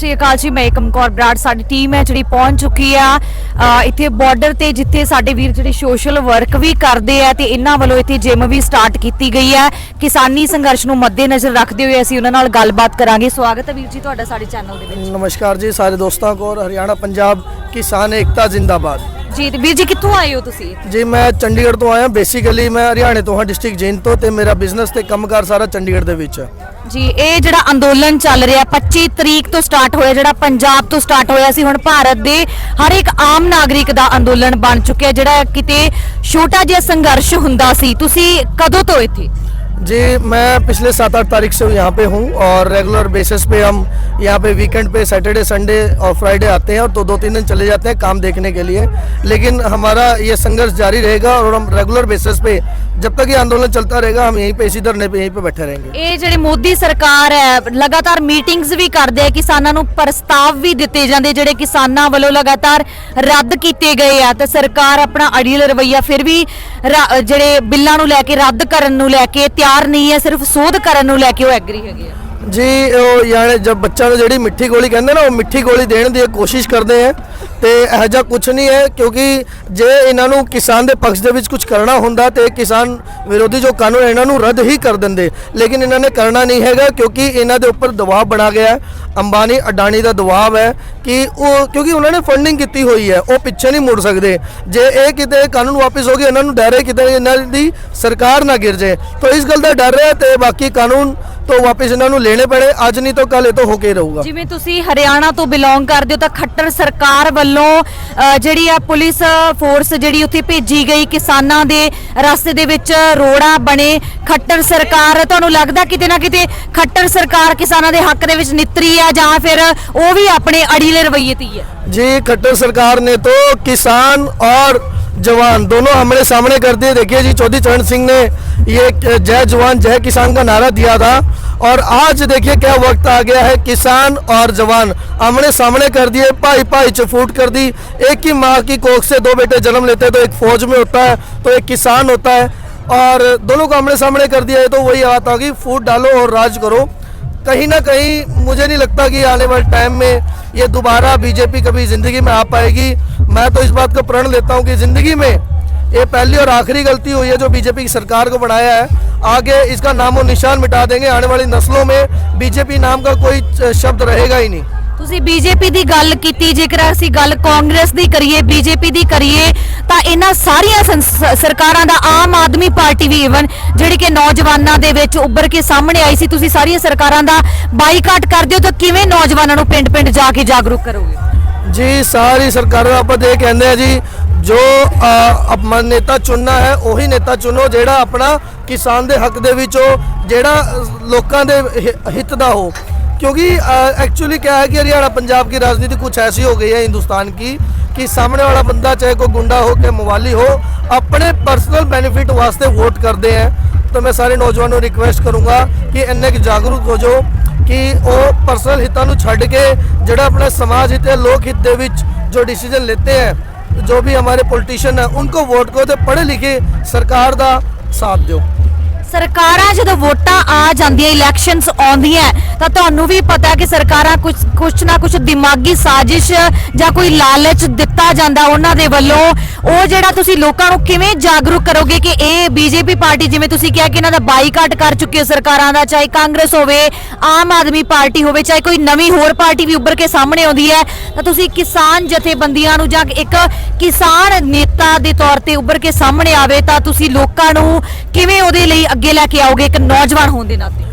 श्री अकाल जी। मैं एकम कौर बराड़, साडी टीम है जिहड़ी पहुंच चुकी है इत्थे बॉर्डर ते, जिथे साडे वीर जिहड़े सोशल वर्क भी करते हैं ते इन्हां वल्लों इत्थे जिम भी स्टार्ट की गई है। किसानी संघर्ष नूं मद्देनज़र रखते हुए असीं उन्हां नाल गलबात करांगे। स्वागत है वीर जी तुहाडा साडे चैनल दे विच। नमस्कार जी सारे दोस्तों को। और हरियाणा पंजाब किसान एकता जिंदाबाद जी। वीर जी कित्थों आए हो तुसीं? जी मैं चंडीगढ़ तो आया। बेसिकली मैं हरियाणे तो हाँ, डिस्ट्रिक्ट जींद तो, ते मेरा बिजनेस ते कंमकार सारा चंडीगढ़ दे विच है जी। ये जिहड़ा अंदोलन चल रहा 25 तरीक तो स्टार्ट होया, जिहड़ा पंजाब तो स्टार्ट होया सी, हुण भारत दे हर एक आम नागरिक दा अंदोलन बन चुकिया। जिहड़ा किते छोटा जिहा संघर्ष हुंदा सी, तुसीं कदों तो इत्थे? जी मैं पिछले 7-8 तारीख से यहाँ पे हूँ और रेगुलर बेसिस पे हम यहाँ पे वीकेंड पे सैटरडे संडे और फ्राइडे आते हैं और तो 2-3 दिन चले जाते हैं काम देखने के लिए। लेकिन हमारा ये संघर्ष जारी रहेगा और हम रेगुलर बेसिस पे जब तक ये आंदोलन चलता रहेगा हम यहीं पे इसी धरने पे यहीं पे बैठे रहेंगे। ये जिहड़ी मोदी सरकार है लगातार मीटिंग्स भी करदे है, किसानां नूं प्रस्ताव भी दिते जांदे जिहड़े किसानां वल्लों लगातार रद्द कीते गए आ, ते सरकार अपना अड़ियल रवैया फिर भी जिहड़े बिल्लां नूं लैके रद्द करन नूं लैके तैयार नहीं है, सिर्फ सोध करन नूं लैके वो एग्री हैगे आ। जी यानी जब बच्चा ਨੂੰ ਜਿਹੜੀ ਮਿੱਠੀ ਗੋਲੀ ਕਹਿੰਦੇ ਨਾ, ਉਹ ਮਿੱਠੀ ਗੋਲੀ ਦੇਣ ਦੀ ਕੋਸ਼ਿਸ਼ ਕਰਦੇ ਹੈ ਤੇ ਇਹੋ ਜਿਹਾ ਕੁਝ ਨਹੀਂ ਹੈ। ਕਿਉਂਕਿ ਜੇ ਇਹਨਾਂ ਨੂੰ ਕਿਸਾਨ ਦੇ ਪੱਖ ਦੇ ਵਿੱਚ ਕੁਝ ਕਰਨਾ ਹੁੰਦਾ ਤੇ ਕਿਸਾਨ ਵਿਰੋਧੀ ਜੋ ਕਾਨੂੰਨ ਇਹਨਾਂ ਨੂੰ ਰੱਦ ਹੀ ਕਰ ਦਿੰਦੇ। ਲੇਕਿਨ ਇਹਨਾਂ ਨੇ ਕਰਨਾ ਨਹੀਂ ਹੈਗਾ ਕਿਉਂਕਿ ਇਹਨਾਂ ਦੇ ਉੱਪਰ ਦਬਾਅ ਬਣਾ ਗਿਆ ਹੈ। ਅੰਬਾਨੀ ਅਡਾਨੀ ਦਾ ਦਬਾਅ ਹੈ ਕਿ ਉਹ, ਕਿਉਂਕਿ ਉਹਨਾਂ ਨੇ ਫੰਡਿੰਗ ਕੀਤੀ ਹੋਈ ਹੈ, ਉਹ ਪਿੱਛੇ ਨਹੀਂ ਮੁੜ ਸਕਦੇ। ਜੇ ਇਹ ਕਿਤੇ ਕਾਨੂੰਨ ਵਾਪਸ ਹੋ ਗਏ, ਇਹਨਾਂ ਨੂੰ ਡਰ ਹੈ ਕਿਤੇ ਇਹਨਾਂ ਦੀ ਸਰਕਾਰ ਨਾ ਗਿਰ ਜਾਏ, ਤਾਂ ਇਸ ਗੱਲ ਦਾ ਡਰ ਹੈ। ਤੇ ਬਾਕੀ ਕਾਨੂੰਨ तो वापस इन्हों लेने पड़े, अज नहीं तो कल तो होके रहूगा। जिवें तुसी हरियाणा तो बिलोंग करदे हो तां खट्टर सरकार वल्लों जिहड़ी आ पुलिस फोर्स जिहड़ी उत्थे भेजी गई, किसानां दे रस्ते दे विच रोड़ा बने, खट्टर सरकार तुहानूं लगदा किते ना किते खट्टर सरकार किसानां दे हक दे विच नितरी है जां फिर वो भी अपने अड़ीले रवैये ती है? जी खट्टर सरकार ने तो किसान और जवान दोनों आमने सामने कर दिए। देखिए जी, चौधरी चरण सिंह ने ये जय जवान जय किसान का नारा दिया था और आज देखिए क्या वक्त आ गया है, किसान और जवान आमने सामने कर दिए, भाई भाई चफूट कर दी। एक ही माँ की कोख से 2 बेटे जन्म लेते हैं, तो एक फौज में होता है तो एक किसान होता है, और दोनों को आमने सामने कर दिया है। तो वही बात होगी, फूट डालो और राज करो। कहीं ना कहीं मुझे नहीं लगता कि आने वाले टाइम में ये दोबारा बीजेपी कभी ज़िंदगी में आ पाएगी। मैं तो इस बात का प्रण लेता हूँ कि ज़िंदगी में ये पहली और आखिरी गलती हुई है जो बीजेपी की सरकार को बनाया है। आगे इसका नामो निशान मिटा देंगे, आने वाली नस्लों में बीजेपी नाम का कोई शब्द रहेगा ही नहीं। ਤੁਸੀਂ ਬੀਜੇਪੀ ਦੀ ਗੱਲ ਕੀਤੀ, ਜੇਕਰ ਅਸੀਂ ਗੱਲ ਕਾਂਗਰਸ ਦੀ ਕਰੀਏ, ਬੀਜੇਪੀ ਦੀ ਕਰੀਏ, ਤਾਂ ਇਹਨਾਂ ਸਾਰੀਆਂ ਸਰਕਾਰਾਂ ਦਾ ਆਮ ਆਦਮੀ ਪਾਰਟੀ ਵੀ ਇਵਨ ਜਿਹੜੀ ਕਿ ਨੌਜਵਾਨਾਂ ਦੇ ਵਿੱਚ ਉੱਭਰ ਕੇ ਸਾਹਮਣੇ ਆਈ ਸੀ, ਤੁਸੀਂ ਸਾਰੀਆਂ ਸਰਕਾਰਾਂ ਦਾ ਬਾਈਕਾਟ ਕਰਦੇ ਹੋ, ਤਾਂ ਕਿਵੇਂ ਨੌਜਵਾਨਾਂ ਨੂੰ ਪਿੰਡ-ਪਿੰਡ ਜਾ ਕੇ ਜਾਗਰੂਕ ਕਰੋਗੇ? जी सारी सरकारों ਆਪਾਂ ਤੇ ਕਹਿੰਦੇ ਆ ਜੀ, ਜੋ ਆਪਣਾ ਨੇਤਾ ਚੁਣਨਾ ਹੈ ਉਹੀ ਨੇਤਾ ਚੁਣੋ ਜਿਹੜਾ ਆਪਣਾ ਕਿਸਾਨ ਦੇ ਹੱਕ ਦੇ ਵਿੱਚ ਹੋ, ਜਿਹੜਾ ਲੋਕਾਂ ਦੇ ਹਿੱਤ ਦਾ ਹੋ। क्योंकि एक्चुअली क्या है कि हरियाणा पंजाब की राजनीति कुछ ऐसी हो गई है हिंदुस्तान की कि सामने वाला बंदा चाहे कोई गुंडा हो के मवाली हो, अपने पर्सनल बेनिफिट वास्ते वोट करते हैं। तो मैं सारे नौजवानों को रिक्वेस्ट करूँगा कि इन्ने जागरूक हो जाओ कि वो पर्सनल हितों को छड़ के जोड़ा अपने समाज हित लोक हित दे विच जो डिसीजन लेते हैं, जो भी हमारे पॉलिटिशियन हैं उनको वोट करो, तो पढ़े लिखे सरकार का साथ दो। ਸਰਕਾਰਾਂ ਜਦੋਂ ਵੋਟਾਂ ਆ ਜਾਂਦੀਆਂ, ਇਲੈਕਸ਼ਨਸ ਆਉਂਦੀਆਂ, ਤਾਂ ਤੁਹਾਨੂੰ ਵੀ ਪਤਾ ਹੈ ਕਿ ਸਰਕਾਰਾਂ ਕੁਛ ਨਾ ਕੁਛ ਦਿਮਾਗੀ ਸਾਜ਼ਿਸ਼ ਜਾਂ ਕੋਈ ਲਾਲਚ ਦਿੱਤਾ ਜਾਂਦਾ ਉਹਨਾਂ ਦੇ ਵੱਲੋਂ। ਉਹ ਜਿਹੜਾ ਤੁਸੀਂ ਲੋਕਾਂ ਨੂੰ ਕਿਵੇਂ ਜਾਗਰੂਕ ਕਰੋਗੇ ਕਿ ਇਹ ਬੀਜੇਪੀ ਪਾਰਟੀ, ਜਿਵੇਂ ਤੁਸੀਂ ਕਿਹਾ ਕਿ ਇਹਨਾਂ ਦਾ ਬਾਈਕਾਟ ਕਰ ਚੁੱਕੀ ਹੈ ਸਰਕਾਰਾਂ ਦਾ, ਚਾਹੇ ਕਾਂਗਰਸ ਹੋਵੇ, ਆਮ ਆਦਮੀ ਪਾਰਟੀ ਹੋਵੇ, ਚਾਹੇ ਕੋਈ ਨਵੀਂ ਹੋਰ ਪਾਰਟੀ ਵੀ ਉੱਭਰ ਕੇ ਸਾਹਮਣੇ ਆਉਂਦੀ ਹੈ, ਤਾਂ ਤੁਸੀਂ ਕਿਸਾਨ ਜਥੇਬੰਦੀਆਂ ਨੂੰ ਜਾਂ ਇੱਕ ਕਿਸਾਨ ਨੇਤਾ ਦੇ ਤੌਰ ਤੇ ਉੱਭਰ ਕੇ ਸਾਹਮਣੇ ਆਵੇ ਤਾਂ ਤੁਸੀਂ ਲੋਕਾਂ ਨੂੰ ਕਿਵੇਂ ਉਹਦੇ ਲਈ ਅੱਗੇ ਲੈ ਕੇ ਆਓਗੇ ਇੱਕ ਨੌਜਵਾਨ ਹੋਣ ਦੇ ਨਾਤੇ?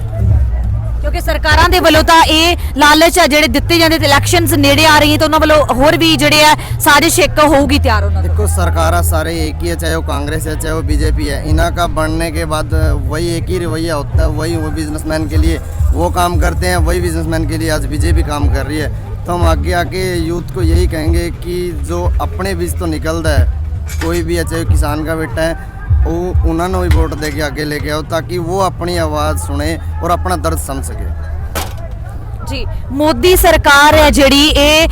ਕਿਉਂਕਿ ਸਰਕਾਰਾਂ ਦੇ ਵੱਲੋਂ ਤਾਂ ਇਹ ਲਾਲਚ ਹੈ ਜਿਹੜੇ ਦਿੱਤੇ ਜਾਂਦੇ, ਤੇ ਇਲੈਕਸ਼ਨਸ ਨੇੜੇ ਆ ਰਹੀ ਹੈ ਤਾਂ ਉਹਨਾਂ ਵੱਲੋਂ ਹੋਰ ਵੀ ਜਿਹੜੇ ਆ साजिश एक होगी तैयार होना। देखो सरकार सारे एक ही है, चाहे वो कांग्रेस है चाहे वो बीजेपी है, इन्ਹਾਂ का बढ़ने के बाद वही एक ही रवैया होता है। वही वो बिजनेसमैन के लिए वो काम करते हैं, वही बिजनेसमैन के लिए आज बीजेपी काम कर रही है। तो हम आगे आके यूथ को यही कहेंगे कि जो अपने बीच तो निकलता है, कोई भी है चाहे किसान का बेटा है, वो उन्होंने भी वोट दे के आगे लेके आओ ताकि वो अपनी आवाज़ सुने और अपना दर्द समझ सके। ਜੀ ਮੋਦੀ ਸਰਕਾਰ ਹੈ ਜਿਹੜੀ ਇਹ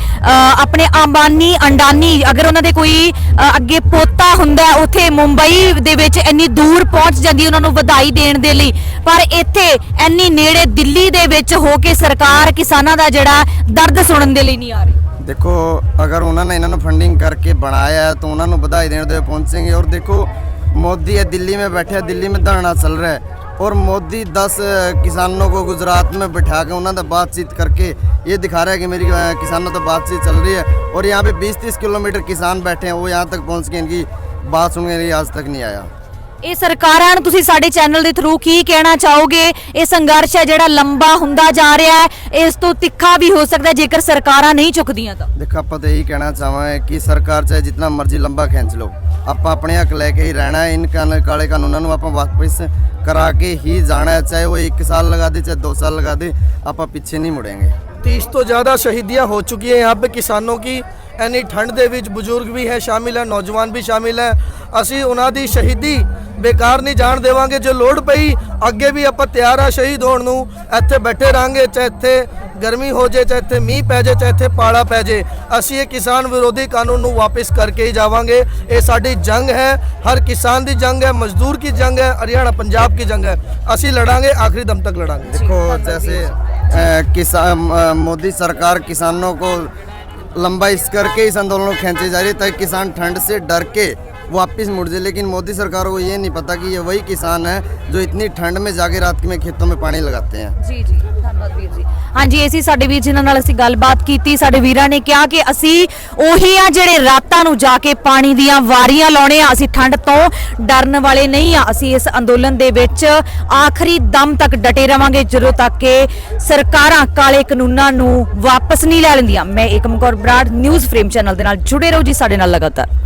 ਆਪਣੇ ਅੰਬਾਨੀ ਅੰਡਾਨੀ ਅਗਰ ਉਹਨਾਂ ਦੇ ਕੋਈ ਅੱਗੇ ਪੋਤਾ ਹੁੰਦਾ ਹੈ, ਉੱਥੇ ਮੁੰਬਈ ਦੇ ਵਿੱਚ ਇੰਨੀ ਦੂਰ ਪਹੁੰਚ ਜਾਂਦੀ ਉਹਨਾਂ ਨੂੰ ਵਧਾਈ ਦੇਣ ਦੇ ਲਈ, ਪਰ ਇੱਥੇ ਇੰਨੀ ਨੇੜੇ ਦਿੱਲੀ ਦੇ ਵਿੱਚ ਹੋ ਕੇ ਸਰਕਾਰ ਕਿਸਾਨਾਂ ਦਾ ਜਿਹੜਾ ਦਰਦ ਸੁਣਨ ਦੇ ਲਈ ਨਹੀਂ ਆ ਰਹੀ। देखो अगर उन्होंने इन्होंने फंडिंग करके बनाया है तो उन्होंने बधाई देने तो पहुंचेंगे। और देखो मोदी है दिल्ली में बैठे है, दिल्ली में धरना चल रहा है और मोदी 10 किसानों को गुजरात में बिठा के उन्होंने बातचीत करके ये दिखा रहा है कि मेरी किसानों तो बातचीत चल रही है और यहाँ पे 20-30 किलोमीटर किसान बैठे हैं, वो यहाँ तक पहुँच के इनकी बात सुनने के लिए आज तक नहीं आया। ਇਹ ਸਰਕਾਰਾਂ ਨੂੰ ਤੁਸੀਂ ਸਾਡੇ ਚੈਨਲ ਦੇ ਥਰੂ ਕੀ ਕਹਿਣਾ ਚਾਹੋਗੇ? ਇਹ ਸੰਘਰਸ਼ ਹੈ ਜਿਹੜਾ ਲੰਬਾ ਹੁੰਦਾ ਜਾ ਰਿਹਾ ਹੈ, ਇਸ ਤੋਂ ਤਿੱਖਾ ਵੀ ਹੋ ਸਕਦਾ ਜੇਕਰ ਸਰਕਾਰਾਂ ਨਹੀਂ ਚੁੱਕਦੀਆਂ ਤਾਂ। देखो आप तो यही कहना चाहेंगे कि सरकार चाहे जितना मर्जी लंबा खींच लो, आप अपने हक लेके ही रहना है। इन काले कानूनों को आप वापस करा के ही जाना है, चाहे वो 1 साल लगा दे चाहे 2 साल लगा दे, आप पीछे नहीं मुड़ेंगे। 30 तो ज़्यादा शहीदियाँ हो चुकी हैं यहाँ पे किसानों की। ਇੰਨੀ ਠੰਡ ਦੇ ਵਿੱਚ ਬਜ਼ੁਰਗ ਵੀ ਹੈ ਸ਼ਾਮਿਲ ਹੈ, ਨੌਜਵਾਨ ਵੀ ਸ਼ਾਮਿਲ ਹੈ। ਅਸੀਂ ਉਹਨਾਂ ਦੀ ਸ਼ਹੀਦੀ ਬੇਕਾਰ ਨਹੀਂ ਜਾਣ ਦੇਵਾਂਗੇ। ਜੇ ਲੋੜ ਪਈ ਅੱਗੇ ਵੀ ਆਪਾਂ ਤਿਆਰ ਆ ਸ਼ਹੀਦ ਹੋਣ ਨੂੰ। ਇੱਥੇ ਬੈਠੇ ਰਾਂਗੇ, ਚਾਹੇ ਇੱਥੇ ਗਰਮੀ ਹੋ ਜੇ, ਚਾਹੇ ਇੱਥੇ ਮੀਂਹ ਪੈ ਜੇ, ਚਾਹੇ ਇੱਥੇ ਪਾੜਾ ਪੈ ਜੇ, ਅਸੀਂ ਇਹ ਕਿਸਾਨ ਵਿਰੋਧੀ ਕਾਨੂੰਨ ਨੂੰ ਵਾਪਸ ਕਰਕੇ ਹੀ ਜਾਵਾਂਗੇ। ਇਹ ਸਾਡੀ ਜੰਗ ਹੈ, ਹਰ ਕਿਸਾਨ ਦੀ ਜੰਗ ਹੈ, ਮਜ਼ਦੂਰ की जंग है, हरियाणा पंजाब की जंग है। ਅਸੀਂ ਲੜਾਂਗੇ, आखिरी दम तक लड़ांगे। देखो जैसे किसान मोदी सरकार किसानों को लंबा इस करके इस आंदोलन को खींचे जा रही है ताकि किसान ठंड से डर के वापस मुड़ जाए। लेकिन मोदी सरकार को ये नहीं पता कि ये वही किसान है जो इतनी ठंड में जाके रात में खेतों में पानी लगाते हैं। ਜੀ ਜੀ ਧੰਨਵਾਦ ਵੀਰ ਜੀ। ਹਾਂਜੀ ਇਹ ਸੀ ਸਾਡੇ ਵੀਰ ਜਿਨ੍ਹਾਂ ਨਾਲ ਅਸੀਂ ਗੱਲਬਾਤ ਕੀਤੀ। ਸਾਡੇ ਵੀਰਾਂ ਨੇ ਕਿਹਾ ਕਿ ਅਸੀਂ ਉਹੀ ਆ ਜਿਹੜੇ ਰਾਤਾਂ ਨੂੰ ਜਾ ਕੇ ਪਾਣੀ ਦੀਆਂ ਵਾਰੀਆਂ ਲਾਉਣੇ ਆ, ਅਸੀਂ ਠੰਡ ਤੋਂ ਡਰਨ ਵਾਲੇ ਨਹੀਂ ਆ। ਅਸੀਂ ਇਸ ਅੰਦੋਲਨ ਦੇ ਵਿੱਚ ਆਖਰੀ ਦਮ ਤੱਕ ਡਟੇ ਰਵਾਂਗੇ ਜਦੋਂ ਤੱਕ ਕਿ ਸਰਕਾਰਾਂ ਕਾਲੇ ਕਾਨੂੰਨਾਂ ਨੂੰ ਵਾਪਸ ਨਹੀਂ ਲੈ ਲੈਂਦੀਆਂ। ਮੈਂ Ekam Kaur Brar, news frame channel ਦੇ ਨਾਲ ਜੁੜੇ ਰਹੋ ਜੀ ਸਾਡੇ ਨਾਲ ਲਗਾਤਾਰ।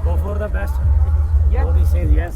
Go for the best. Yeah. Says yes.